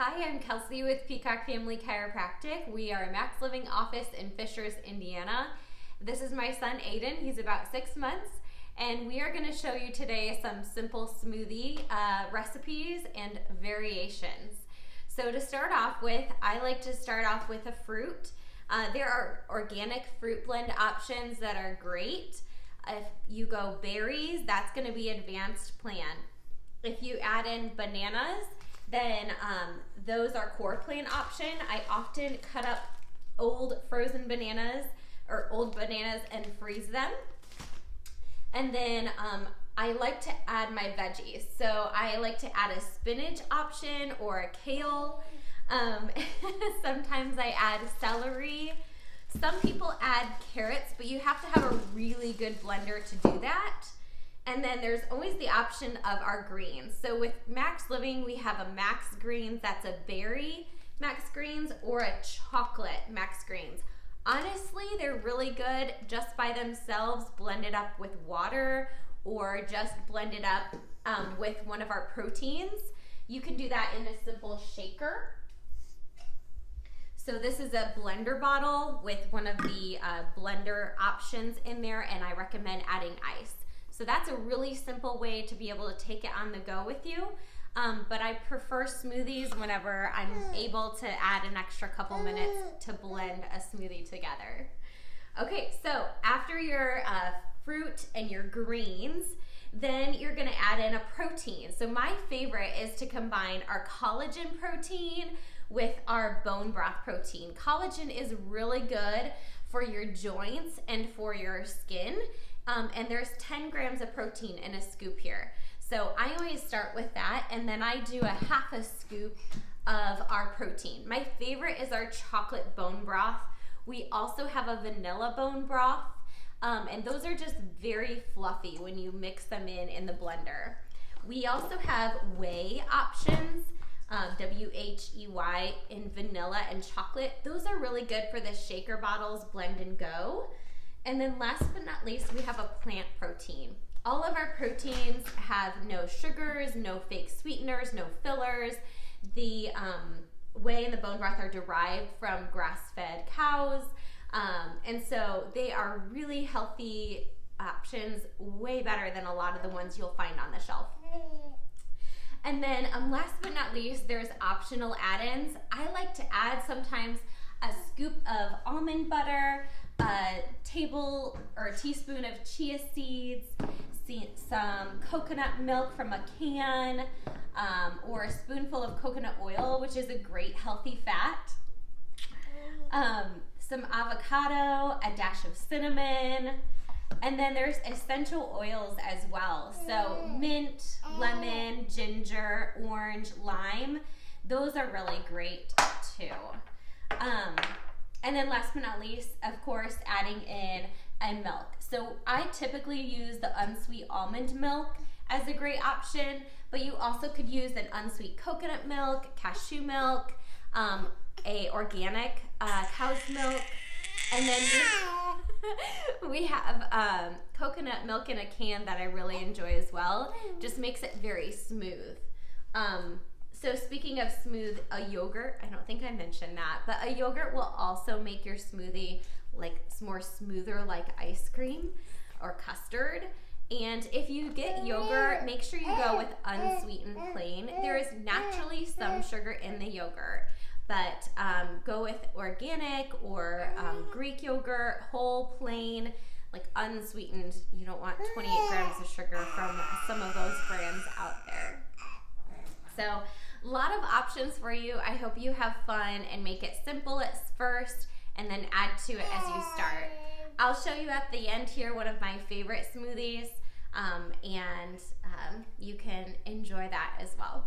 Hi, I'm Kelsi with Peacock Family Chiropractic. We are a MaxLiving office in Fishers, Indiana. This is my son, Aiden. He's about 6 months, and we are going to show you today some simple smoothie recipes and variations. So to start off with, I like to start off with a fruit. There are organic fruit blend options that are great. If you go berries, that's going to be advanced plan. If you add in bananas, then those are core plan option. I often cut up old frozen bananas or old bananas and freeze them. And then I like to add my veggies. So I like to add a spinach option or a kale. Sometimes I add celery. Some people add carrots, but you have to have a really good blender to do that. And then there's always the option of our greens. So with MaxLiving, we have a MaxGreens, that's a berry MaxGreens or a chocolate MaxGreens. Honestly, they're really good just by themselves, blended up with water or just blended up with one of our proteins. You can do that in a simple shaker. So this is a blender bottle with one of the blender options in there, and I recommend adding ice. So that's a really simple way to be able to take it on the go with you. But I prefer smoothies whenever I'm able to add an extra couple minutes to blend a smoothie together. Okay, so after your fruit and your greens, then you're gonna add in a protein. So my favorite is to combine our collagen protein with our bone broth protein. Collagen is really good for your joints and for your skin. And there's 10 grams of protein in a scoop here. So I always start with that, and then I do a half a scoop of our protein. My favorite is our chocolate bone broth. We also have a vanilla bone broth, and those are just very fluffy when you mix them in the blender. We also have whey options, W-H-E-Y, in vanilla and chocolate. Those are really good for the shaker bottles, blend and go. And then last but not least, we have a plant protein. All of our proteins have no sugars, no fake sweeteners, no fillers. The whey and the bone broth are derived from grass-fed cows. And so they are really healthy options, way better than a lot of the ones you'll find on the shelf. And then last but not least, there's optional add-ins. I like to add sometimes a scoop of almond butter, a table or a teaspoon of chia seeds, some coconut milk from a can, or a spoonful of coconut oil, which is a great healthy fat, some avocado, a dash of cinnamon, and then there's essential oils as well. So mint, lemon, ginger, orange, lime, those are really great too. And then last but not least, of course, adding in a milk. So I typically use the unsweet almond milk as a great option, but you also could use an unsweet coconut milk, cashew milk, a organic cow's milk, and then we have coconut milk in a can that I really enjoy as well. Just makes it very smooth. So speaking of smooth, a yogurt, I don't think I mentioned that, but a yogurt will also make your smoothie like more smoother, like ice cream or custard. And if you get yogurt, make sure you go with unsweetened plain. There is naturally some sugar in the yogurt, but go with organic or Greek yogurt, whole plain, like unsweetened. You don't want 28 grams of sugar from some of those brands out there. So a lot of options for you. I hope you have fun and make it simple at first and then add to it as you start. I'll show you at the end here one of my favorite smoothies, and you can enjoy that as well.